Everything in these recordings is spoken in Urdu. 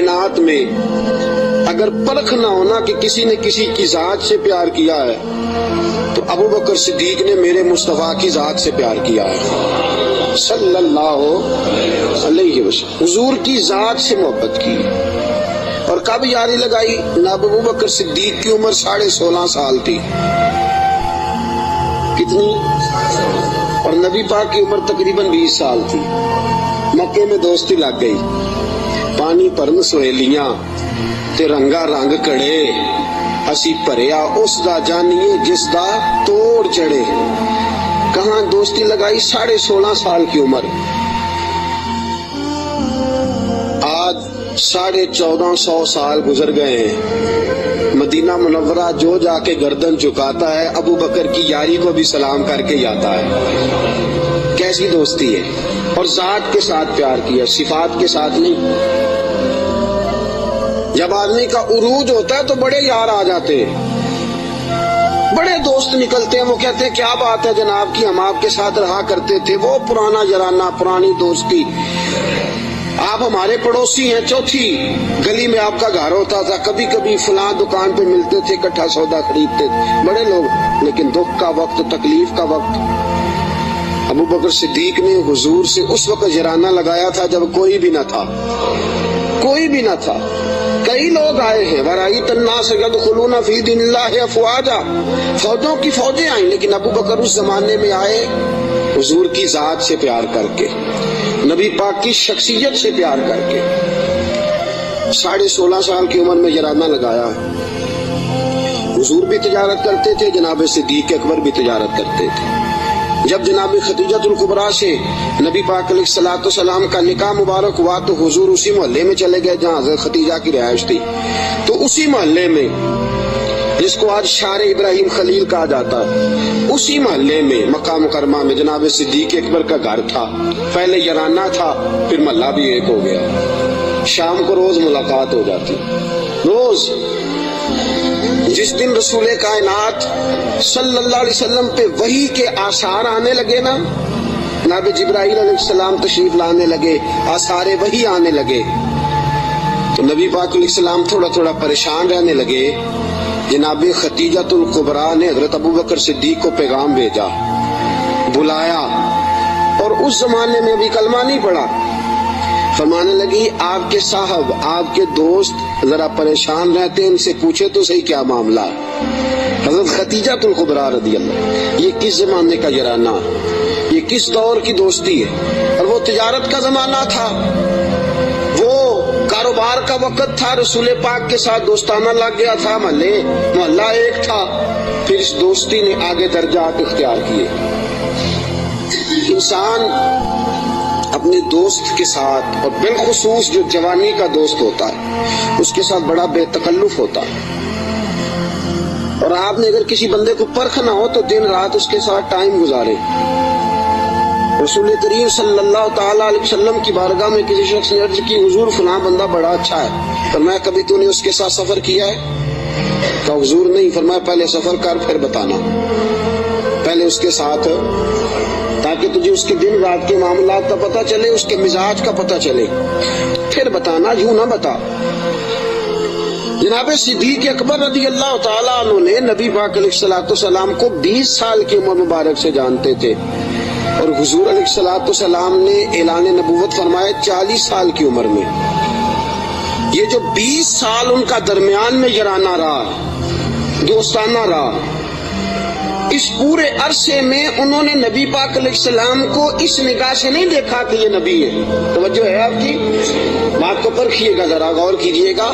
کائنات میں اگر پرکھ نہ ہونا کہ کسی نے کسی کی ذات سے پیار کیا ہے تو ابو بکر صدیق نے میرے مصطفیٰ کی ذات سے پیار کیا ہے صلی اللہ علیہ وسلم، حضور کی ذات سے محبت کی۔ اور کب یاری لگائی؟ ابو بکر صدیق کی عمر 16.5 سال تھی۔ کتنی؟ اور نبی پاک کی عمر تقریباً 20 سال تھی۔ مکے میں دوستی لگ گئی، پانی پرن سہیلیاں تے رنگا رنگ کڑے، اسی پریا اس دا جانیے جس دا توڑ چڑھے۔ کہاں دوستی لگائی؟ 16.5 سال کی عمر۔ آج 1450 سال گزر گئے ہیں، مدینہ منورہ جو جا کے گردن چکاتا ہے ابو بکر کی یاری کو بھی سلام کر کے جاتا ہے۔ کیسی دوستی ہے! اور ذات کے ساتھ پیار کیا، صفات کے ساتھ نہیں۔ جب آدمی کا عروج ہوتا ہے تو بڑے یار آ جاتے ہیں، بڑے دوست نکلتے ہیں، وہ کہتے ہیں کیا بات ہے جناب کی، ہم آپ کے ساتھ رہا کرتے تھے، وہ پرانا یارانہ، پرانی دوستی، آپ ہمارے پڑوسی ہیں، چوتھی گلی میں آپ کا گھر ہوتا تھا، کبھی کبھی فلاں دکان پہ ملتے تھے، اکٹھا سودا خریدتے تھے، بڑے لوگ۔ لیکن دکھ کا وقت، تکلیف کا وقت، ابو بکر صدیق نے حضور سے اس وقت یارانہ لگایا تھا جب کوئی بھی نہ تھا، کوئی بھی نہ تھا۔ کئی لوگ آئے ہیں، وَرَأَيْتَ النَّاسَ يَدْخُلُونَ فِي دِينِ اللَّهِ أَفْوَاجًا، فوجوں کی فوجیں آئیں، لیکن ابو بکر اس زمانے میں آئے حضور کی ذات سے پیار کر کے، نبی پاک کی شخصیت سے پیار کر کے۔ 16.5 سال کی عمر میں یارانہ لگایا۔ حضور بھی تجارت کرتے تھے، جناب صدیق اکبر بھی تجارت کرتے تھے۔ جب جناب خدیجہ الکبریٰ سے نبی پاک علیہ السلام کا نکاح مبارک ہوا تو حضور اسی محلے میں چلے گئے جہاں حضرت خدیجہ کی رہائش تھی، تو اسی محلے میں جس کو آج شار ابراہیم خلیل کہا جاتا ہے، اسی محلے میں مکہ مکرمہ میں جناب صدیق اکبر کا گھر تھا۔ پہلے یارانہ تھا، پھر محلہ بھی ایک ہو گیا، شام کو روز ملاقات ہو جاتی، روز۔ جس دن رسول کائنات صلی اللہ علیہ وسلم پہ وحی کے آثار آنے لگے نا، جناب جبرائیل علیہ السلام تشریف لانے لگے، آثار وحی آنے لگے، تو نبی پاک علیہ السلام تھوڑا تھوڑا پریشان رہنے لگے۔ جناب خدیجہ الکبریٰ نے حضرت ابو بکر صدیق کو پیغام بھیجا، بلایا، اور اس زمانے میں ابھی کلمہ نہیں پڑا۔ فرمانے لگی آپ کے صاحب، آپ کے دوست ذرا پریشان رہتے ہیں، ان سے پوچھے تو صحیح کیا معاملہ ہے۔ حضرت خدیجہ الکبریٰ رضی اللہ، یہ کس زمانے کا یارانہ، یہ کس دور کی دوستی ہے؟ اور وہ تجارت کا زمانہ تھا، وہ کاروبار کا وقت تھا، رسول پاک کے ساتھ دوستانہ لگ گیا تھا، محلہ ایک تھا، پھر اس دوستی نے آگے درجات اختیار کیے۔ انسان اپنے دوست کے ساتھ، اور بالخصوص جو جوانی کا دوست ہوتا ہے، اس کے ساتھ بڑا بے تکلف ہوتا ہے۔ اور آپ نے اگر کسی بندے کو پرکھنا ہو تو دن رات اس کے ساتھ ٹائم گزارے۔ رسول کریم صلی اللہ تعالیٰ علیہ وسلم کی بارگاہ میں کسی شخص نے عرض کی، حضور فلاں بندہ بڑا اچھا ہے، فرمایا کبھی تو نے اس کے ساتھ سفر کیا ہے؟ کہا حضور نہیں۔ فرمایا پہلے سفر کر پھر بتانا، پہلے اس کے ساتھ، تاکہ تجھے اس کے دن رات کے معاملات کا پتہ چلے، اس کے مزاج کا پتہ چلے، پھر بتانا، یوں نہ بتا۔ جناب صدیق اکبر رضی اللہ تعالیٰ عنہ نے نبی پاک علیہ السلام کو 20 سال کی عمر مبارک سے جانتے تھے، اور حضور علیہ السلام نے اعلان نبوت فرمایا 40 سال کی عمر میں۔ یہ جو 20 سال ان کا درمیان میں یارانہ رہا، دوستانہ رہا، اس پورے عرصے میں انہوں نے نبی پاک علیہ السلام کو اس نگاہ سے نہیں دیکھا کہ یہ نبی ہے۔ توجہ ہے آپ کی؟ بات کو پرکھیے گا، ذرا غور کیجئے گا۔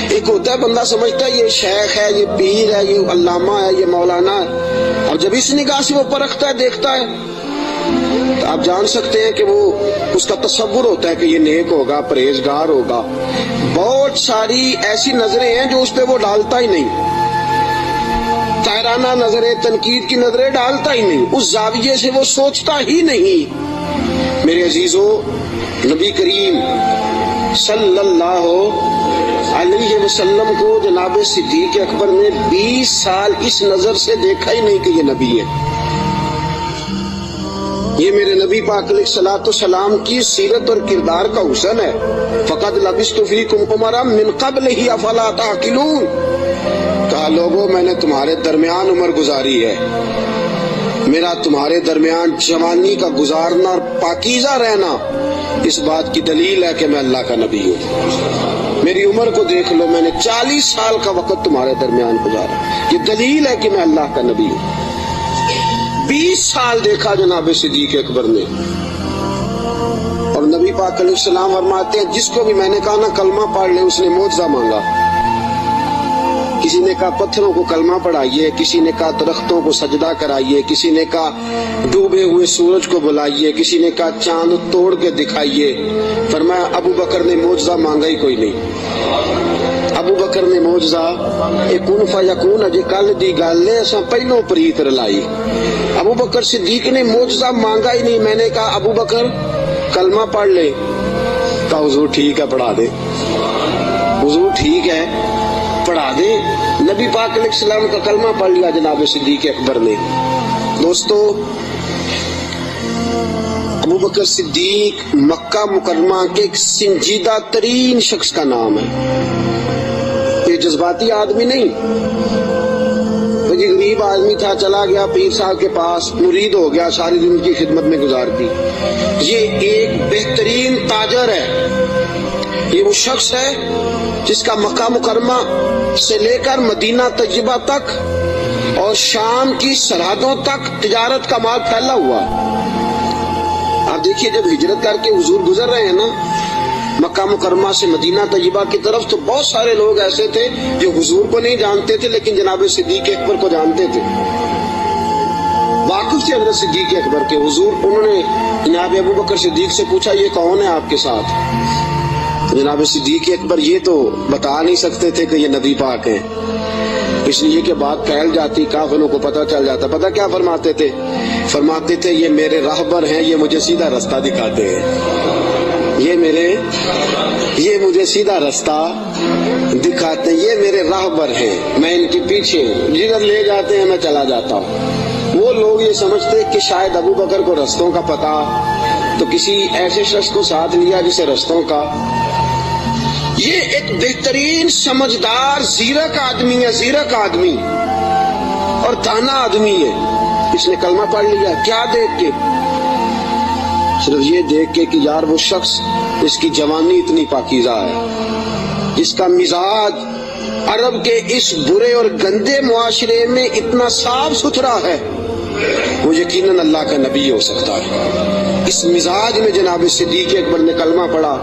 ایک ہوتا ہے بندہ سمجھتا ہے یہ شیخ ہے، یہ پیر ہے، یہ علامہ ہے، یہ مولانا ہے، اور جب اس نگاہ سے وہ پرکھتا ہے، دیکھتا ہے، تو آپ جان سکتے ہیں کہ وہ اس کا تصور ہوتا ہے کہ یہ نیک ہوگا، پرہیزگار ہوگا۔ بہت ساری ایسی نظریں ہیں جو اس پہ وہ ڈالتا ہی نہیں، تائرانہ نظریں، تنقید کی نظریں ڈالتا ہی نہیں، اس زاویے سے وہ سوچتا ہی نہیں۔ میرے عزیزو، نبی کریم صلی اللہ علیہ وسلم کو جناب صدیق اکبر نے 20 سال اس نظر سے دیکھا ہی نہیں کہ یہ نبی ہے۔ یہ میرے نبی پاک علیہ الصلوۃ والسلام کی سیرت اور کردار کا حسن ہے. فقد لبثت فیکم عمرا من قبلہ افلا تعقلون. کہا لوگوں میں نے تمہارے درمیان عمر گزاری ہے، میرا تمہارے درمیان جوانی کا گزارنا اور پاکیزہ رہنا اس بات کی دلیل ہے کہ میں اللہ کا نبی ہوں. میری عمر کو دیکھ لو، میں نے 40 سال کا وقت تمہارے درمیان گزارا، یہ دلیل ہے کہ میں اللہ کا نبی ہوں. 20 سال دیکھا جناب صدیق اکبر نے. اور نبی پاک علیہ السلام فرماتے ہیں جس کو بھی میں نے کہا نا کلمہ پڑھ لے، اس نے معجزہ مانگا. کسی نے کہا پتھروں کو کلمہ پڑھائیے، کسی نے کہا درختوں کو سجدہ کرائیے، کسی نے کہا ڈوبے ہوئے سورج کو بلائیے، کسی نے کہا چاند توڑ کے دکھائیے. فرمایا ابو بکر نے معجزہ مانگا ہی کوئی نہیں. ابو بکر نے معجزہ کن فیکون اجے کل دی گل ہے، اساں پہلو پریت رلائی. ابو بکر صدیق نے معجزہ مانگا ہی نہیں. میں نے کہا ابو بکر کلمہ پڑھ لے، کہا حضور ٹھیک ہے پڑھا دے، حضور ٹھیک ہے پڑھا دے. نبی پاک علیہ السلام کا کلمہ پڑھ لیا جناب صدیق اکبر نے. دوستو ابو بکر صدیق مکہ مکرمہ کے ایک سنجیدہ ترین شخص کا نام ہے. یہ جذباتی آدمی نہیں، یہ غریب آدمی تھا، چلا گیا پیر صاحب کے پاس، مرید ہو گیا، ساری دن کی خدمت میں گزار دی. یہ ایک بہترین تاجر ہے. یہ وہ شخص ہے جس کا مکہ مکرمہ سے لے کر مدینہ طیبہ تک اور شام کی سرحدوں تک تجارت کا مال پھیلا ہوا. آپ دیکھیے جب ہجرت کر کے حضور گزر رہے ہیں نا مکہ مکرمہ سے مدینہ طیبہ کی طرف، تو بہت سارے لوگ ایسے تھے جو حضور کو نہیں جانتے تھے لیکن جناب صدیق اکبر کو جانتے تھے، واقف تھے حضرت صدیق اکبر کے. حضور انہوں نے جناب ابو بکر صدیق سے پوچھا یہ کون ہے آپ کے ساتھ؟ جناب صدیق اکبر یہ تو بتا نہیں سکتے تھے کہ یہ نبی پاک ہیں، اس لیے کہ بات پھیل جاتی، کافروں کو پتہ چل جاتا. پتہ کیا فرماتے تھے؟ فرماتے تھے یہ میرے راہبر ہیں، یہ مجھے سیدھا رستہ دکھاتے ہیں، یہ مجھے سیدھا رستہ دکھاتے ہیں، یہ میرے راہبر ہیں، میں ان کے پیچھے ہوں، جدھر لے جاتے ہیں میں چلا جاتا ہوں. وہ لوگ یہ سمجھتے کہ شاید ابو بکر کو رستوں کا پتہ، تو کسی ایسے شخص کو ساتھ لیا جسے رستوں کا. یہ ایک بہترین سمجھدار زیرک آدمی ہے، زیرک آدمی اور دانا آدمی ہے. اس نے کلمہ پڑھ لیا. کیا دیکھ کے؟ صرف یہ دیکھ کے کہ یار وہ شخص اس کی جوانی اتنی پاکیزہ ہے، اس کا مزاج عرب کے اس برے اور گندے معاشرے میں اتنا صاف ستھرا ہے، وہ یقیناً اللہ کا نبی ہو سکتا ہے. اس مزاج میں جناب صدیق اکبر نے کلمہ پڑھا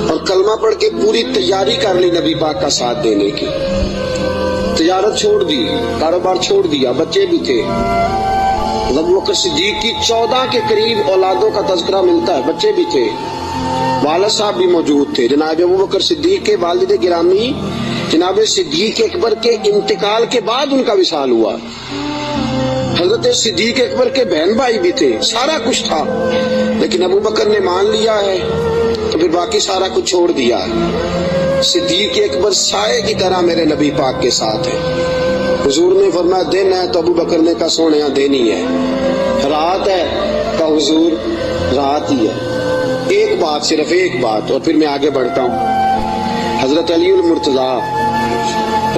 اور کلمہ پڑھ کے پوری تیاری کر لی نبی پاک کا ساتھ دینے کی. تجارت چھوڑ دی، کاروبار چھوڑ دیا، بچے بھی تھے. ابو بکر صدیق کی 14 کے قریب اولادوں کا تذکرہ ملتا ہے، بچے بھی تھے، والد صاحب بھی موجود تھے. جناب ابو بکر صدیق کے والد گرامی جناب صدیق اکبر کے انتقال کے بعد ان کا وصال ہوا. حضرت صدیق اکبر کے بہن بھائی بھی تھے، سارا کچھ تھا، لیکن ابو بکر نے مان لیا ہے تو پھر باقی سارا کچھ چھوڑ دیا ہے. صدیق اکبر سائے کی طرح میرے نبی پاک کے ساتھ ہے. حضور نے فرمایا دن ہے تو ابو بکر نے کہا سونے دینی ہے. رات ہے تو حضور رات ہی ہے. ایک بات، صرف ایک بات، اور پھر میں آگے بڑھتا ہوں. حضرت علی المرتضیٰ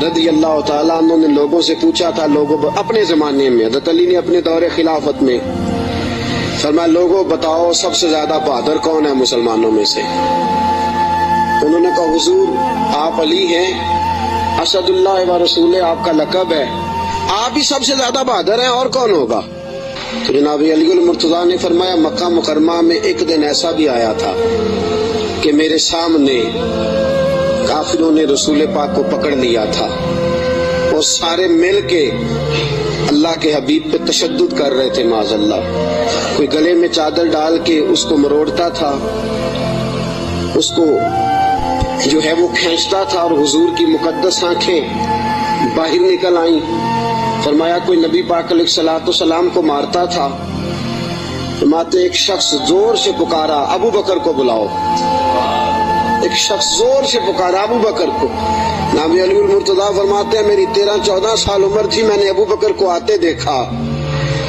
رضی اللہ تعالیٰ عنہ نے لوگوں سے پوچھا تھا، لوگوں اپنے زمانے میں حضرت علی نے اپنے دور خلافت میں فرمایا لوگوں بتاؤ سب سے زیادہ بہادر کون ہے مسلمانوں میں سے؟ انہوں نے کہا حضور آپ علی ہیں، اسد اللہ و رسول آپ کا لقب ہے، آپ ہی سب سے زیادہ بہادر ہیں، اور کون ہوگا؟ تو جناب علی المرتضیٰ نے فرمایا مکہ مکرمہ میں ایک دن ایسا بھی آیا تھا کہ میرے سامنے کافروں نے رسول پاک کو پکڑ لیا تھا اور سارے مل کے اللہ کے حبیب پہ تشدد کر رہے تھے معاذ اللہ. کوئی گلے میں چادر ڈال کے اس کو مروڑتا تھا، اس کو جو ہے وہ کھینچتا تھا، اور حضور کی مقدس آنکھیں باہر نکل آئیں. فرمایا کوئی نبی پاک علیہ الصلوۃ والسلام کو مارتا تھا. فرماتے ایک شخص زور سے پکارا ابو بکر کو بلاؤ. ایک شخص زور سے پکارا ابو بکر کو. نبی علی المرتضیٰ فرماتے ہیں میری 13-14 سال عمر تھی، میں نے ابو بکر کو آتے دیکھا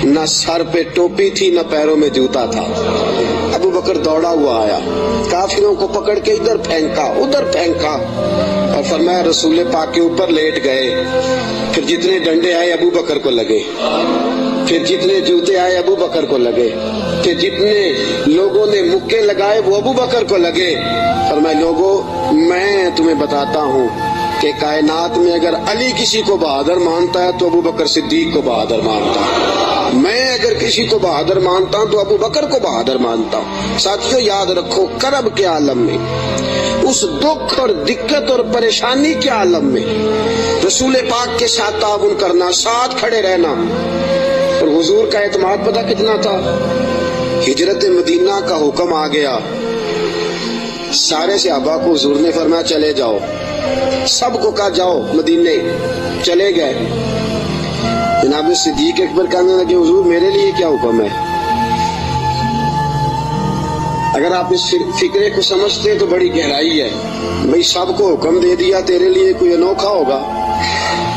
نہ سر پہ ٹوپی تھی نہ پیروں میں جوتا تھا۔ ابو بکر دوڑا ہوا آیا، کافروں کو پکڑ کے ادھر پھینکا ادھر پھینکا اور فرمایا رسول پاک کے اوپر لیٹ گئے۔ پھر جتنے ڈنڈے آئے ابو بکر کو لگے، پھر جتنے جوتے آئے ابو بکر کو لگے، پھر جتنے لوگوں نے مکے لگائے وہ ابو بکر کو لگے۔ فرمایا لوگوں میں تمہیں بتاتا ہوں کہ کائنات میں اگر علی کسی کو بہادر مانتا ہے تو ابو بکر صدیق کو بہادر مانتا ہے، میں اگر کسی کو بہادر مانتا ہوں تو ابو بکر کو بہادر مانتا ہوں۔ ساتھیوں یاد رکھو، کرب کے عالم میں، اس دکھ اور دقت اور پریشانی کے عالم میں رسول پاک کے ساتھ تعاون کرنا، ساتھ کھڑے رہنا۔ اور حضور کا اعتماد پتہ کتنا تھا؟ ہجرت مدینہ کا حکم آ گیا، سارے صحابہ کو حضور نے فرمایا چلے جاؤ، سب کو کہا جاؤ مدینے، چلے گئے۔ جناب صدیق اکبر کہنے لگے حضور میرے لیے کیا حکم ہے؟ اگر آپ اس فکرے کو سمجھتے تو بڑی گہرائی ہے، بھئی سب کو حکم دے دیا، تیرے لیے کوئی انوکھا ہوگا؟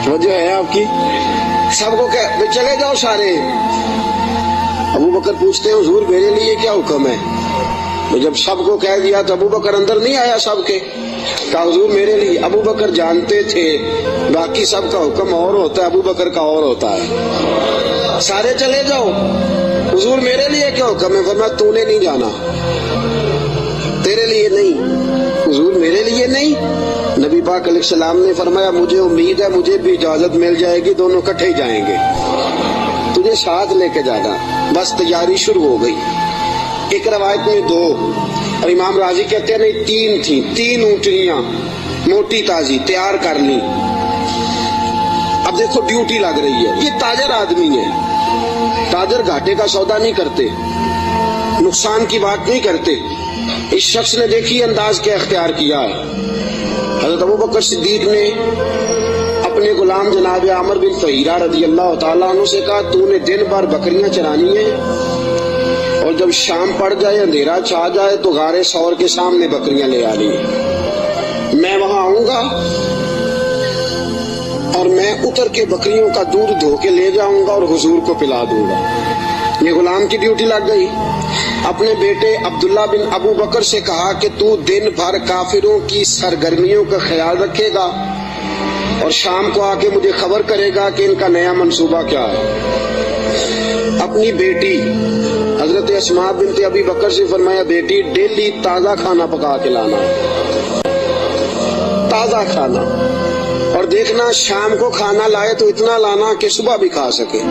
توجہ ہے آپ کی؟ سب کو کہ چلے جاؤ سارے۔ ابو بکر پوچھتے ہیں حضور میرے لیے کیا حکم ہے؟ جب سب کو کہہ دیا تو ابو بکر اندر نہیں آیا سب کے، کہا حضور میرے لیے۔ ابو بکر جانتے تھے باقی سب کا حکم اور ہوتا ہے، ابو بکر کا اور ہوتا ہے۔ سارے چلے جاؤ، حضور میرے لیے کیا حکم ہے؟ فرمایا تو نے نہیں جانا، تیرے لیے نہیں۔ حضور میرے لیے نہیں؟ نبی پاک علیہ السلام نے فرمایا مجھے امید ہے مجھے بھی اجازت مل جائے گی، دونوں کٹھے ہی جائیں گے، تجھے ساتھ لے کے جانا۔ بس تیاری شروع ہو گئی۔ ایک روایت میں 2 اور امام راضی کہتے ہیں نہیں 3 تھیں، 3 اونٹنیاں موٹی تازی تیار کر لی۔ اب دیکھو ڈیوٹی لگ رہی ہے، یہ تاجر آدمی ہے، تاجر گھاٹے کا سودا نہیں کرتے، نقصان کی بات نہیں کرتے۔ اس شخص نے دیکھی انداز کیا اختیار کیا ہے۔ حضرت ابو بکر صدیق نے اپنے غلام جناب عامر بن فہیرہ رضی اللہ تعالیٰ عنہ سے کہا تو نے دن بھر بکریاں چرانی ہیں اور جب شام پڑ جائے اندھیرا چھا جائے تو غار ثور کے سامنے بکریاں لے آنی ہیں، میں وہاں آؤں گا اور میں اتر کے بکریوں کا دودھ دھو کے لے جاؤں گا اور حضور کو پلا دوں گا۔ یہ غلام کی ڈیوٹی لگ گئی۔ اپنے بیٹے عبداللہ بن ابو بکر سے کہا کہ تو دن بھر کافروں کی سرگرمیوں کا خیال رکھے گا اور شام کو آ کے مجھے خبر کرے گا کہ ان کا نیا منصوبہ کیا ہے۔ اپنی بیٹی حضرت اسماء بنت ابی بکر سے فرمایا بیٹی ڈیلی تازہ کھانا پکا کے لانا، تازہ کھانا، اور دیکھنا شام کو کھانا لائے تو اتنا لانا کہ صبح بھی کھا سکے۔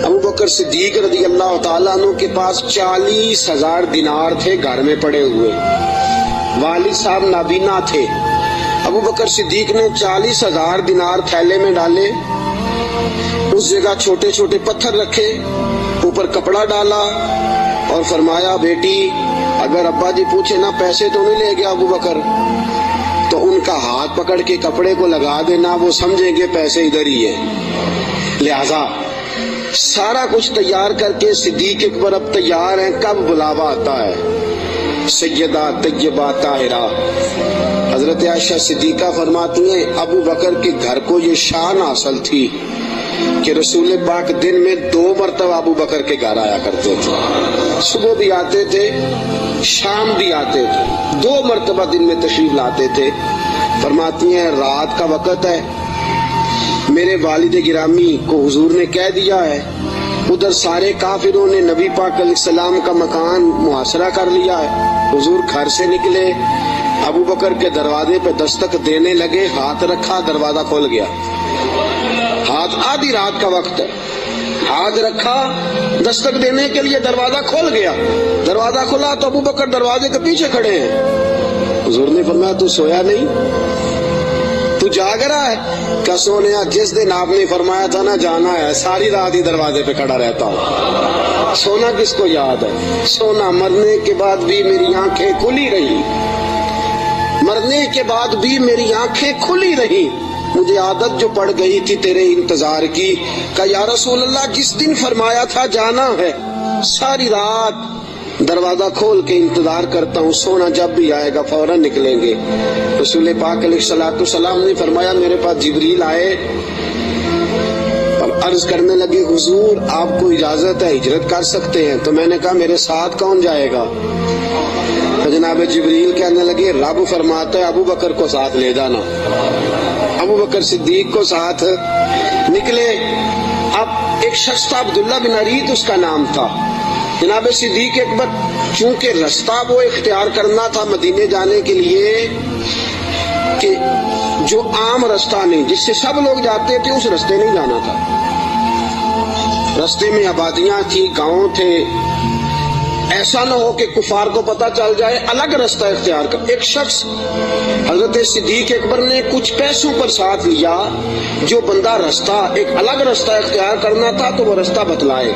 ابو بکر صدیق رضی اللہ تعالیٰ عنہ کے پاس 40,000 دینار تھے گھر میں پڑے ہوئے، والد صاحب نابینا تھے۔ ابو بکر صدیق نے 40,000 دینار تھیلے میں ڈالے، اس جگہ چھوٹے چھوٹے پتھر رکھے، اوپر کپڑا ڈالا اور فرمایا بیٹی اگر ابا جی پوچھے نا پیسے تو نہیں لے گیا ابو بکر، تو ان کا ہاتھ پکڑ کے کپڑے کو لگا دینا، وہ سمجھیں گے پیسے ادھر ہی ہے۔ لہذا سارا کچھ تیار کر کے صدیق اکبر اب تیار ہیں، کب بلاوا آتا ہے؟ سیدہ طیبہ طاہرہ حضرت عائشہ صدیقہ فرماتی ہیں ابو بکر کے گھر کو یہ شان حاصل تھی کہ رسول پاک دن میں 2 مرتبہ ابو بکر کے گھر آیا کرتے تھے، صبح بھی آتے تھے شام بھی آتے تھے، 2 مرتبہ دن میں تشریف لاتے تھے۔ فرماتی ہیں رات کا وقت ہے، میرے والد گرامی کو حضور نے کہہ دیا ہے، ادھر سارے کافروں نے نبی پاک علیہ السلام کا مکان محاصرہ کر لیا ہے۔ حضور گھر سے نکلے، ابو بکر کے دروازے پہ دستک دینے لگے، ہاتھ رکھا دروازہ کھول گیا، ہاتھ آدھی رات کا وقت ہے، ہاتھ رکھا دستک دینے کے لیے دروازہ کھول گیا، دروازہ کھلا تو ابو بکر دروازے کے پیچھے کھڑے ہیں۔ حضور نے فرمایا تو سویا نہیں، تو جاگ رہا ہے؟ کہ سونیا جس دن آپ نے فرمایا تھا نا جانا ہے ساری رات ہی دروازے پہ کھڑا رہتا ہوں۔ سونا کس کو یاد ہے؟ سونا مرنے کے بعد بھی میری آنکھیں کھلی رہی، مرنے کے بعد بھی میری آنکھیں کھلی رہی، مجھے عادت جو پڑ گئی تھی تیرے انتظار کی، کہ یا رسول اللہ جس دن فرمایا تھا جانا ہے ساری رات دروازہ کھول کے انتظار کرتا ہوں، سونا جب بھی آئے گا فوراً نکلیں گے۔ رسول پاک علیہ السلام نے فرمایا میرے پاس جبریل آئے اور عرض کرنے لگے حضور آپ کو اجازت ہے ہجرت کر سکتے ہیں؟ تو میں نے کہا میرے ساتھ کون جائے گا؟ تو جناب جبریل کہنے لگے رب فرماتا ہے ابو بکر کو ساتھ لے جانا۔ ابو بکر صدیق کو ساتھ نکلے۔ اب ایک شخص تھا عبداللہ بن عریت اس کا نام تھا۔ جناب صدیق اکبر چونکہ رستہ وہ اختیار کرنا تھا مدینے جانے کے لیے کہ جو عام رستہ نہیں، جس سے سب لوگ جاتے تھے، اس رستے نہیں جانا تھا۔ رستے میں آبادیاں تھی، گاؤں تھے، ایسا نہ ہو کہ کفار کو پتہ چل جائے، الگ رستہ اختیار کر۔ ایک شخص حضرت صدیق اکبر نے کچھ پیسوں پر ساتھ لیا، جو بندہ رستہ ایک الگ رستہ اختیار کرنا تھا تو وہ رستہ بتلائے۔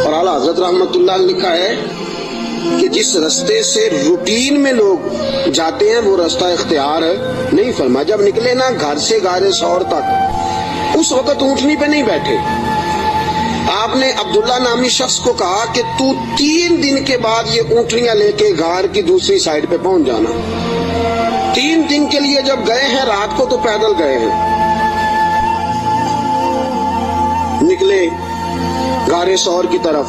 اور اعلیٰ حضرت رحمت اللہ نے لکھا ہے کہ جس رستے سے روٹین میں لوگ جاتے ہیں وہ رستہ اختیار نہیں فرما۔ جب نکلے نا گھر سے غار ثور تک، اس وقت اونٹنی پہ نہیں بیٹھے۔ آپ نے عبداللہ نامی شخص کو کہا کہ تو 3 دن کے بعد یہ اونٹنیاں لے کے غار کی دوسری سائڈ پہ پہنچ جانا۔ 3 دن کے لیے جب گئے ہیں، رات کو تو پیدل گئے ہیں۔ نکلے غار ثور کی طرف،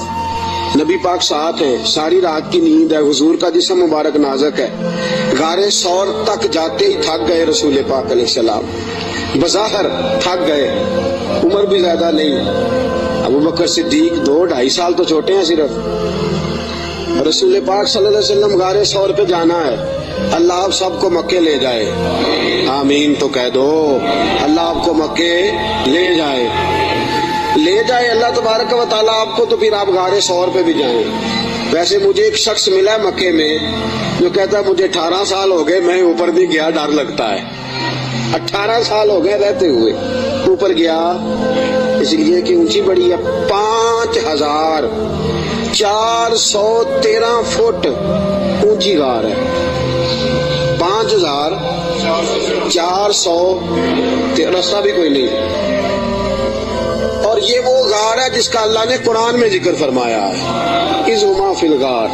نبی پاک ساتھ ہے، ساری رات کی نیند ہے، حضور کا جسم مبارک نازک ہے۔ غار ثور تک جاتے ہی تھک گئے رسول پاک علیہ السلام، بظاہر تھک گئے، عمر بھی زیادہ نہیں۔ ابو بکر صدیق 2-2.5 سال تو چھوٹے ہیں صرف۔ رسول پاک صلی اللہ علیہ وسلم غار ثور پہ جانا ہے، اللہ آپ سب کو مکے لے جائے، آمین تو کہہ دو، اللہ آپ کو مکے لے جائے، لے جائے اللہ تبارک و تعالیٰ آپ کو، تو پھر آپ غار ثور پہ بھی جائیں۔ ویسے مجھے ایک شخص ملا مکے میں جو کہتا ہے مجھے 18 سال ہو گئے میں اوپر نہیں گیا، ڈر لگتا ہے۔ 18 سال ہو گئے رہتے ہوئے، اوپر گیا اس لیے کہ اونچی بڑی ہے، 5413 فٹ اونچی غار ہے، 5400، رستہ بھی کوئی نہیں۔ اور یہ وہ غار ہے جس کا اللہ نے قرآن میں ذکر فرمایا ہے، اذ ہما فی الغار،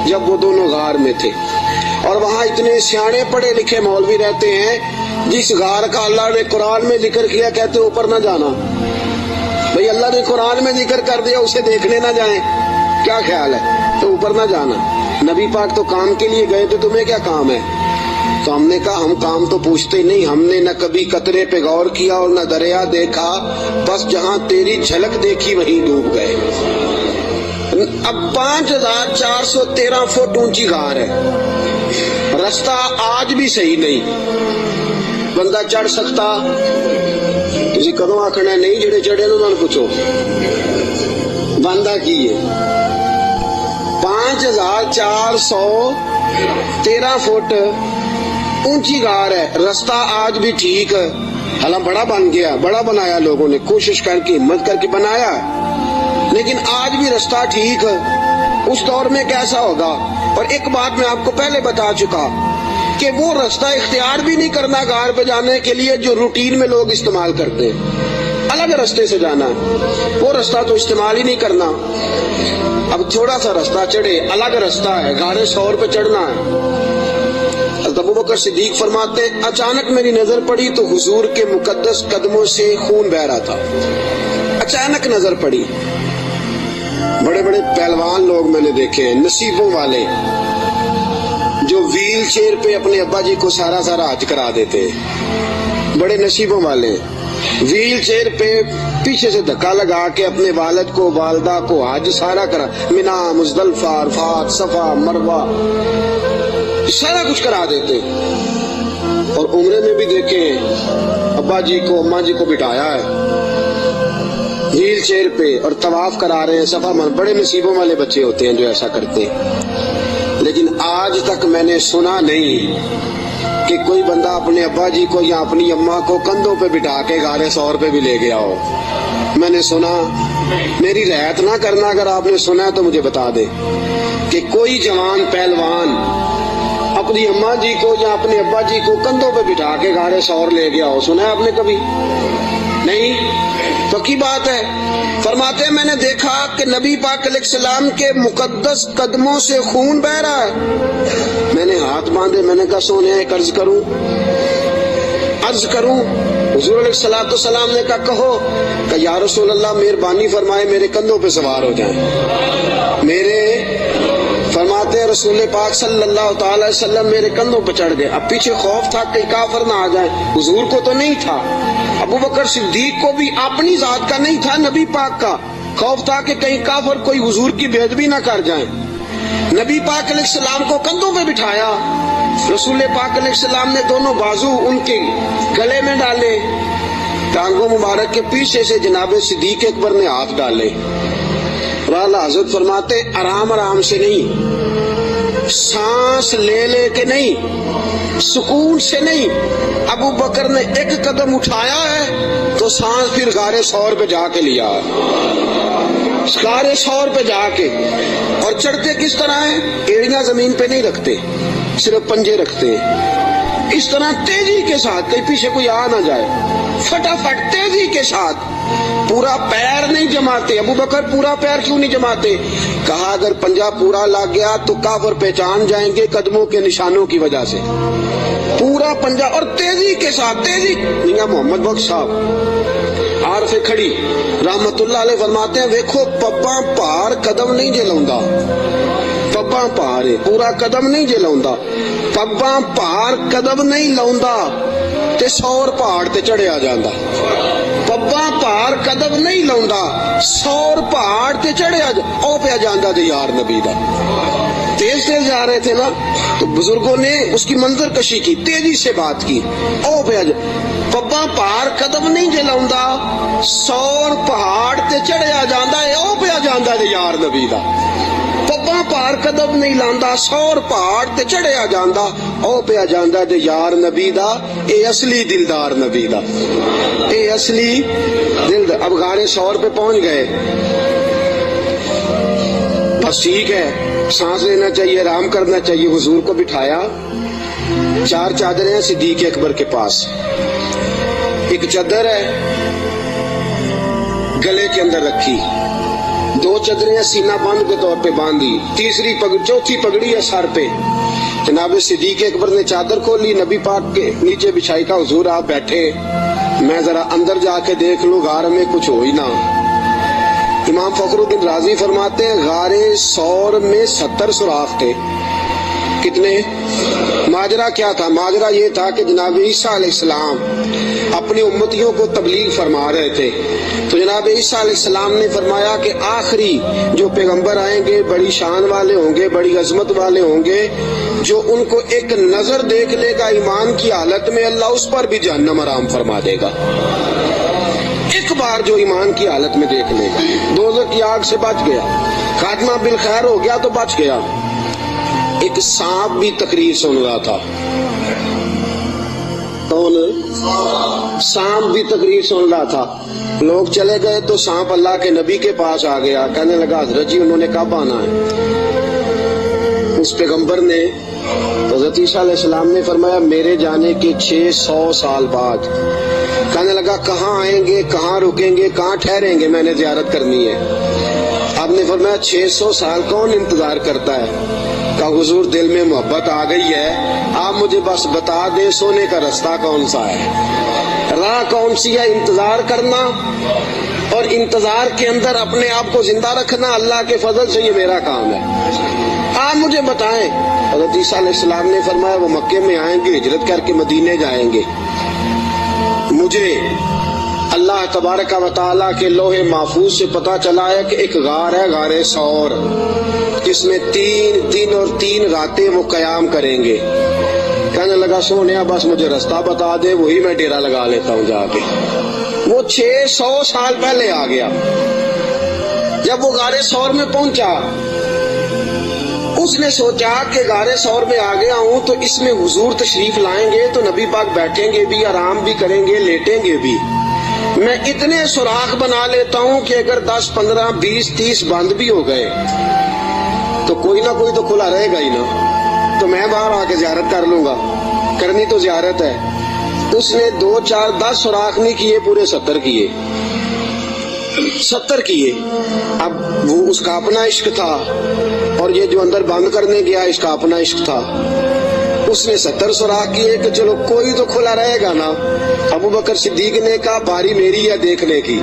جب وہ دونوں غار میں تھے۔ اور وہاں اتنے سیانے پڑھے لکھے مولوی رہتے ہیں، جس غار کا اللہ نے قرآن میں ذکر کیا کہتے اوپر نہ جانا۔ بھئی اللہ نے قرآن میں ذکر کر دیا، اسے دیکھنے نہ جائیں، کیا خیال ہے؟ تو اوپر نہ جانا۔ نبی پاک تو کام کے لیے گئے تھے، تمہیں کیا کام ہے؟ تو ہم نے کہا ہم کام تو پوچھتے نہیں، ہم نے نہ کبھی قطرے پہ غور کیا اور نہ دریا دیکھا، بس جہاں تیری جھلک دیکھی وہیں ڈوب گئے۔ اب 5413 فٹ اونچی غار ہے، رستہ آج بھی صحیح نہیں، بندہ چڑھ سکتا؟ تسی کدوں آکھنا نہیں، جڑے چڑھے انہوں نے پوچھو بندہ کی ہے۔ 5413 فٹ اونچی غار ہے، رستہ آج بھی ٹھیک ہے، حالانکہ بڑا بن گیا، بڑا بنایا لوگوں نے، کوشش کر کے ہمت کر کے بنایا، لیکن آج بھی رستہ ٹھیک ہے۔ اس دور میں کیسا ہوگا؟ اور ایک بات میں آپ کو پہلے بتا چکا کہ وہ رستہ اختیار بھی نہیں کرنا غار پہ جانے کے لیے جو روٹین میں لوگ استعمال کرتے ہیں، الگ رستے سے جانا ہے، وہ رستہ تو استعمال ہی نہیں کرنا۔ اب تھوڑا سا رستہ چڑھے، الگ رستہ ہے، غار ثور پہ چڑھنا ہے۔ ابو بکر صدیق فرماتے ہیں اچانک میری نظر پڑی تو حضور کے مقدس قدموں سے خون بہ رہا تھا، اچانک نظر پڑی۔ بڑے بڑے پہلوان لوگ میں نے دیکھے ہیں، نصیبوں والے، جو ویل چیئر پہ اپنے ابا جی کو سارا حج کرا دیتے ہیں، بڑے نصیبوں والے، ویل چیئر پہ پیچھے سے دھکا لگا کے اپنے والد کو والدہ کو حج سارا کرا، مینا، مزدلفہ، عرفات، صفا، مروہ، سارا کچھ کرا دیتے۔ اور عمرے میں بھی دیکھیں ابا جی کو اماں جی کو بٹھایا ہے ویل چیئر پہ اور طواف کرا رہے ہیں، صفا من، بڑے نصیبوں والے بچے ہوتے ہیں جو ایسا کرتے ہیں۔ لیکن آج تک میں نے سنا نہیں کہ کوئی بندہ اپنے ابا جی کو یا اپنی اماں کو کندھوں پہ بٹھا کے غار ثور پہ بھی لے گیا ہو۔ میں نے سنا، میری رعایت نہ کرنا، اگر آپ نے سنا ہے تو مجھے بتا دے کہ کوئی جوان پہلوان اپنی اماں جی کو یا اپنے ابا جی کو کندھوں پہ بٹھا کے غار ثور لے گیا ہو، سنا ہے آپ نے کبھی؟ نہیں، پکی بات ہے۔ فرماتے ہیں میں نے دیکھا کہ نبی پاک علیہ السلام کے مقدس قدموں سے خون بہ رہا ہے۔ میں نے ہاتھ باندھے، میں نے کہا سونے عرض کروں؟ حضور علیہ الصلوۃ والسلام نے کہا کہو کہ یا رسول اللہ مہربانی فرمائے میرے کندھوں پہ سوار ہو جائیں. میرے فرماتے رسول پاک صلی اللہ تعالی علیہ وسلم میرے کندھوں پہ چڑھ گئے. اب پیچھے خوف تھا کہ کافر نہ آ جائیں. حضور کو تو نہیں تھا, ابو بکر صدیق کو بھی اپنی ذات کا نہیں تھا, نبی پاک کا خوف تھا کہ کہیں کافر کوئی حضور کی بے ادبی نہ کر جائیں. نبی پاک علیہ السلام کو کندھوں پہ بٹھایا. رسول پاک علیہ السلام نے دونوں بازو ان کے گلے میں ڈالے. ٹانگوں مبارک کے پیچھے سے جناب صدیق اکبر نے ہاتھ ڈالے. اور اعلیٰ حضرت فرماتے آرام آرام سے نہیں, سانس لے لے کے نہیں, سکون سے نہیں. ابو بکر نے ایک قدم اٹھایا ہے تو سانس پھر غار ثور پہ جا کے لیا, غار ثور پہ جا کے. اور چڑھتے کس طرح ہیں؟ ایڑیاں زمین پہ نہیں رکھتے, صرف پنجے رکھتے ہیں. اس طرح تیزی کے ساتھ, کہیں پیچھے کوئی آ نہ جائے, فٹافٹ تیزی کے ساتھ. پورا پیر نہیں جماتے. ابو بکر پورا پیر کیوں نہیں جماتے؟ کہا اگر پنجہ پورا لگ گیا تو کافر پہچان جائیں گے قدموں کے نشانوں کی وجہ سے. پورا پنجہ اور تیزی کے ساتھ. تیزی میاں محمد بخش صاحب عارف کھڑی رحمت اللہ علیہ فرماتے ہیں ویکھو پپا پار قدم نہیں جلاؤندا, پپا پار پورا قدم نہیں جلاؤندا, پپا پار قدم نہیں لاؤندا تے سور پہاڑ تے چڑھیا جاندا. پپا پار قدم نہیں لاؤندا سور پہاڑ تے چڑھیا او پیا جاندا تے یار نبی دا. تیز تیز جا رہے تھے نا تو بزرگوں نے اس کی منظر کشی کی, تیزی سے بات کی. او پیا پپا پار قدم نہیں جلاؤندا سور پہاڑ تے چڑھیا جاندا ہے او پیا جاندا تے یار نبی دا. پپا پار قدم نہیں لاندا سور پہاڑ تے چڑھیا جاندا او پیا جاندا تے یار نبی دا. اے اصلی دلدار نبی دا, اے اصلی دلدار. اب غار ثور پہ پہنچ گئے, بس ٹھیک ہے, سانس لینا چاہیے, آرام کرنا چاہیے. حضور کو بٹھایا. 4 چادریں ہیں صدیق اکبر کے پاس. ایک چادر ہے گلے کے اندر رکھی, 2 چادریں سینہ بند کے طور پہ باندھی, چوتھی پگڑی ہے سر پہ. جناب صدیق اکبر نے چادر کھولی, نبی پاک کے نیچے بچھائی کا حضور آپ بیٹھے, میں ذرا اندر جا کے دیکھ لوں غار میں کچھ ہو ہی نہ. امام فخر الدین رازی فرماتے ہیں غار ثور میں 70 سوراخ تھے. کتنے؟ ماجرا کیا تھا؟ ماجرا یہ تھا کہ جناب عیسیٰ علیہ السلام اپنی امتیوں کو تبلیغ فرما رہے تھے. تو جناب عیسیٰ علیہ السلام نے فرمایا کہ آخری جو پیغمبر آئیں گے بڑی شان والے ہوں گے, بڑی عظمت والے ہوں گے, جو ان کو ایک نظر دیکھ لے گا ایمان کی حالت میں اللہ اس پر بھی جہنم حرام فرما دے گا. ایک بار جو ایمان کی حالت میں دیکھ لے گا دوزخ کی آگ سے بچ گیا, خاتمہ بالخیر ہو گیا تو بچ گیا. ایک سانپ بھی تقریر سن رہا تھا. کون؟ سانپ بھی تقریر سن رہا تھا. لوگ چلے گئے تو سانپ اللہ کے نبی کے پاس آ گیا, کہنے لگا حضرت جی انہوں نے کب آنا ہے؟ اس پیغمبر نے حضرت عیسیٰ علیہ السلام نے فرمایا میرے جانے کے 600 سال بعد. کہنے لگا کہاں آئیں گے, کہاں رکیں گے, کہاں ٹھہریں گے, میں نے زیارت کرنی ہے. آپ نے فرمایا 600 سال کون انتظار کرتا ہے؟ کہ حضور دل میں محبت آ گئی ہے, آپ مجھے بس بتا دیں سونے کا رستہ کون سا ہے, راہ کون سی ہے. انتظار کرنا اور انتظار کے اندر اپنے آپ کو زندہ رکھنا اللہ کے فضل سے یہ میرا کام ہے, آپ مجھے بتائیں. حضرت عیسیٰ علیہ السلام نے فرمایا وہ مکے میں آئیں گے, ہجرت کر کے مدینے جائیں گے. مجھے اللہ تبارک و تعالیٰ کے لوح محفوظ سے پتا چلا ہے کہ ایک غار ہے غار ثور, جس میں 3 دن اور 3 راتیں وہ قیام کریں گے. کہنے لگا سونیا بس مجھے رستہ بتا دے, وہی میں ڈیرا لگا لیتا ہوں جا کے. وہ 600 سال پہلے آ گیا. جب وہ غار ثور میں پہنچا اس نے سوچا کہ غار ثور میں آ گیا ہوں تو اس میں حضور تشریف لائیں گے تو نبی پاک بیٹھیں گے بھی, آرام بھی کریں گے, لیٹیں گے بھی. میں اتنے سوراخ بنا لیتا ہوں کہ اگر 10 15 20 30 بند بھی ہو گئے تو کوئی نہ کوئی تو کھلا رہے گا ہی نا, تو میں باہر آ کے زیارت کر لوں گا, کرنی تو زیارت ہے. اس نے 2 4 10 سوراخ نہیں کیے, پورے 70 کیے. 70 کیے. اب وہ اس کا اپنا عشق تھا اور یہ جو اندر بند کرنے گیا اس کا اپنا عشق تھا. اس نے 70 سوراخ کیے کہ چلو کوئی تو کھلا رہے گا نا. ابو بکر صدیق نے کہا باری میری ہے دیکھنے کی,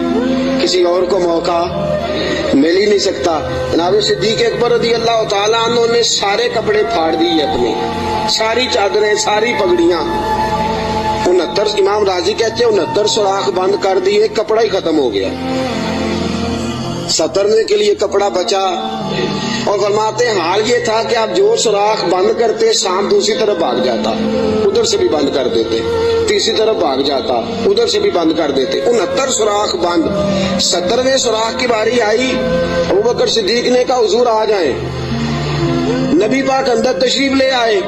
کسی اور کو موقع مل ہی نہیں سکتا. جناب صدیق اکبر رضی اللہ تعالیٰ عنہ نے سارے کپڑے پھاڑ دیے اپنے, ساری چادریں, ساری پگڑیاں. 69 امام راضی کہتے ہیں 69 سوراخ بند کر دیے, کپڑا ہی ختم ہو گیا. 70 کے لیے کپڑا بچا. اور فرماتے ہیں حال یہ تھا کہ آپ جو سوراخ بند کرتے سانپ دوسری طرف بھاگ جاتا, ادھر سے بھی بند کر دیتے, تیسری طرف بھاگ جاتا, ادھر سے بھی بند کر دیتے. 69 سوراخ بند. 70ویں سوراخ کی باری آئی. ابو بکر صدیق نے کہا حضور آ جائیں. نبی پاک اندر تشریف لے آئے.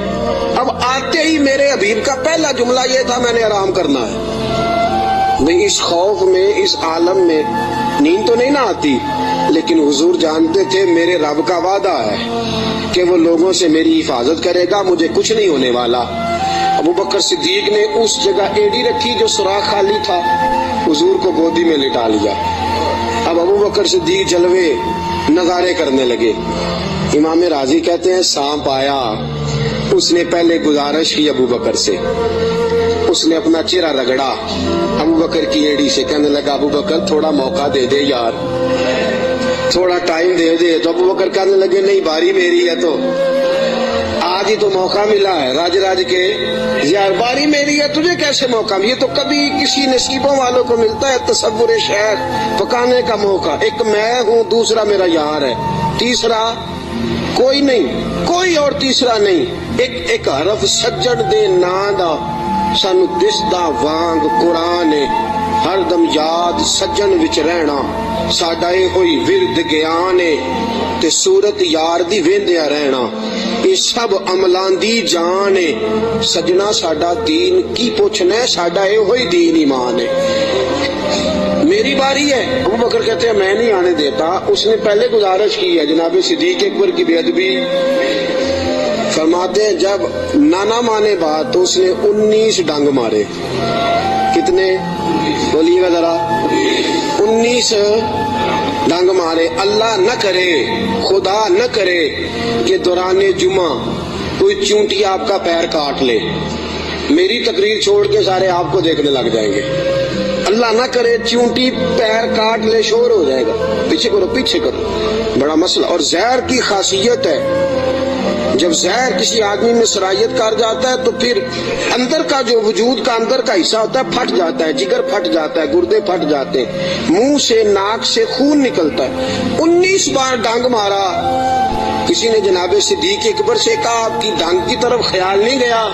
اب آتے ہی میرے حبیب کا پہلا جملہ یہ تھا میں نے آرام کرنا ہے. میں اس خوف میں, اس عالم میں نیند تو نہیں نہ آتی, لیکن حضور جانتے تھے میرے رب کا وعدہ ہے کہ وہ لوگوں سے میری حفاظت کرے گا, مجھے کچھ نہیں ہونے والا. ابو بکر صدیق نے اس جگہ ایڑی رکھی جو سوراخ خالی تھا, حضور کو گودی میں لٹا لیا. اب ابو بکر صدیق جلوے نظارے کرنے لگے. امام راضی کہتے ہیں سانپ آیا, اس نے پہلے گزارش کی ابو بکر سے, اس نے اپنا چہرہ رگڑا ابو بکر کی ایڑی سے, کہنے لگا ابو بکر تھوڑا موقع دے دے یار, تھوڑا ٹائم دے دے. تو ابو بکر کہنے لگے نہیں باری میری ہے, تو آج ہی تو موقع ملا ہے راج راج کے, یار باری میری ہے تجھے کیسے موقع, یہ تو کبھی کسی نصیبوں والوں کو ملتا ہے تصور شہر پکانے کا موقع. ایک میں ہوں, دوسرا میرا یار ہے, تیسرا کوئی نہیں, کوئی اور تیسرا نہیں. ایک حرف سجن دے نا دا سانو دسدا وانگ قرآن, ہر دم یاد سجن وچ رہنا ساڈا اے ہوئی ورد گیان, تے صورت یار دی ویندیا رہنا یہ سب عملان دی جان. سجنا ساڈا دین کی پوچھنا, ساڈا اے ہوئی دین ایمان ہے. میری باری ہے. ابو بکر کہتے ہیں میں نہیں آنے دیتا. اس نے پہلے گزارش کی ہے. جناب صدیق اکبر کی بے ادبی فرماتے ہیں جب نانا مانے بات تو اس نے 19 ڈنگ مارے. کتنے بولیے گا ذرا, 19 ڈنگ مارے. اللہ نہ کرے, خدا نہ کرے کہ دوران جمعہ کوئی چونٹی آپ کا پیر کاٹ لے, میری تقریر چھوڑ کے سارے آپ کو دیکھنے لگ جائیں گے. اللہ نہ کرے چونٹی پیر کاٹ لے, شور ہو جائے گا, پیچھے کرو پیچھے کرو, بڑا مسئلہ. اور زہر کی خاصیت ہے جب زہر کسی آدمی میں سرایت کر جاتا ہے تو پھر اندر کا جو وجود کا اندر کا حصہ ہوتا ہے پھٹ جاتا ہے, جگر پھٹ جاتا ہے, گردے پھٹ جاتے ہیں, منہ سے ناک سے خون نکلتا ہے. 19 بار ڈانگ مارا. کسی نے جناب صدیق اکبر سے کہا آپ کی ڈانگ کی طرف خیال نہیں گیا؟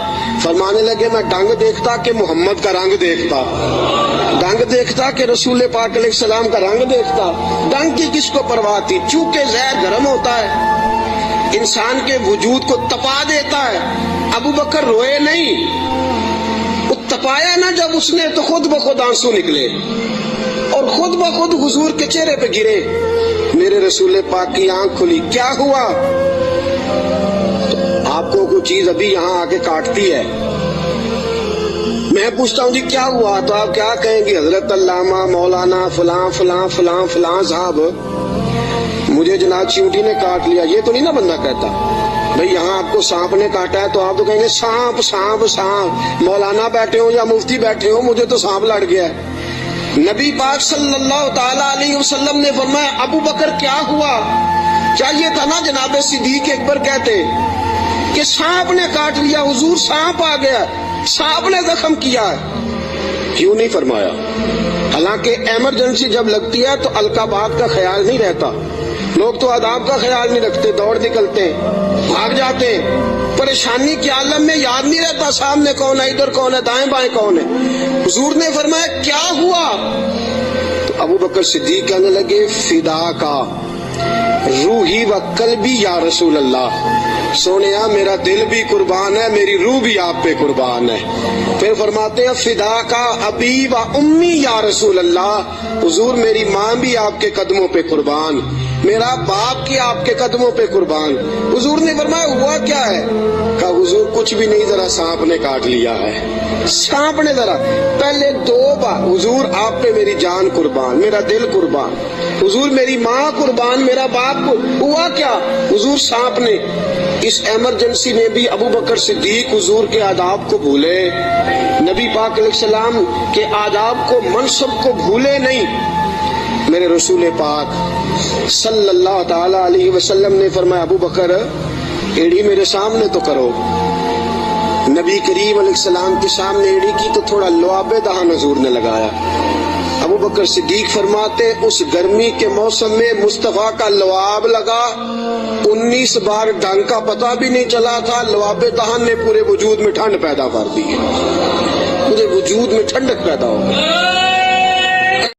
فرمانے لگے میں ڈانگ دیکھتا کہ محمد کا رنگ دیکھتا, ڈانگ دیکھتا کہ رسول پاک علیہ السلام کا رنگ دیکھتا. ڈانگ کی کس کو پرواہ تھی؟ چونکہ زہر گرم ہوتا ہے, انسان کے وجود کو تپا دیتا ہے. ابو بکر روئے نہیں, وہ تپایا نا جب اس نے تو خود بخود آنسو نکلے اور خود بخود حضور کے چہرے پہ گرے. میرے رسول پاک کی آنکھ کھلی. کیا ہوا؟ آپ کو کوئی چیز ابھی یہاں آ کے کاٹتی ہے, میں پوچھتا ہوں جی کیا ہوا, تو آپ کیا کہیں گے حضرت علامہ مولانا فلاں فلاں فلاں فلاں صاحب مجھے جناب چیونٹی نے کاٹ لیا. یہ تو نہیں نا بندہ کہتا بھئی یہاں آپ کو سانپ نے کاٹا ہے, تو آپ تو کہیں گے سانپ سانپ سانپ. مولانا بیٹھے ہوں یا مفتی بیٹھے ہوں, مجھے تو سانپ لڑ گیا ہے. نبی پاک صلی اللہ تعالیٰ علیہ وسلم نے فرمایا ابو بکر کیا ہوا؟ چاہیے تھا نا جناب صدیق اکبر کہتے کہ سانپ نے کاٹ لیا, حضور سانپ آ گیا, سانپ نے زخم کیا ہے. کیوں نہیں فرمایا؟ حالانکہ ایمرجنسی جب لگتی ہے تو القابات کا خیال نہیں رہتا. لوگ تو آداب کا خیال نہیں رکھتے, دوڑ نکلتے ہیں, بھاگ جاتے ہیں. پریشانی کے عالم میں یاد نہیں رہتا سامنے کون ہے, ادھر کون ہے, دائیں بائیں کون ہے. حضور نے فرمایا کیا ہوا؟ تو ابو بکر صدیق کہنے لگے فدا کا روحی و قلبی یا رسول اللہ, سونیا میرا دل بھی قربان ہے, میری روح بھی آپ پہ قربان ہے. پھر فرماتے ہیں فدا کا ابی و امی یا رسول اللہ, حضور میری ماں بھی آپ کے قدموں پہ قربان, میرا باپ کی آپ کے قدموں پہ قربان. حضور نے فرمایا ہوا کیا ہے؟ کہا حضور کچھ بھی نہیں, ذرا سانپ نے کاٹ لیا ہے. سانپ نے ذرا پہلے 2 بار حضور آپ پہ میری جان قربان, میرا دل قربان, حضور میری ماں قربان, میرا باپ. ہوا کیا؟ حضور سانپ نے. اس ایمرجنسی میں بھی ابو بکر صدیق حضور کے آداب کو بھولے، نبی پاک علیہ السلام کے آداب کو، منصب کو بھولے نہیں۔ میرے رسول پاک صلی اللہ تعالی علیہ وسلم نے فرمایا ابو بکر ایڑی میرے سامنے تو کرو۔ نبی کریم علیہ السلام کے سامنے ایڑی کی تو تھوڑا لعاب دہن حضور نے لگایا۔ ابو بکر صدیق فرماتے اس گرمی کے موسم میں مصطفیٰ کا لعاب لگا، 19 بار ڈنگ کا پتہ بھی نہیں چلا تھا۔ لعاب دہن نے پورے وجود میں ٹھنڈ پیدا کر دی، پورے وجود میں ٹھنڈک پیدا ہو گئی۔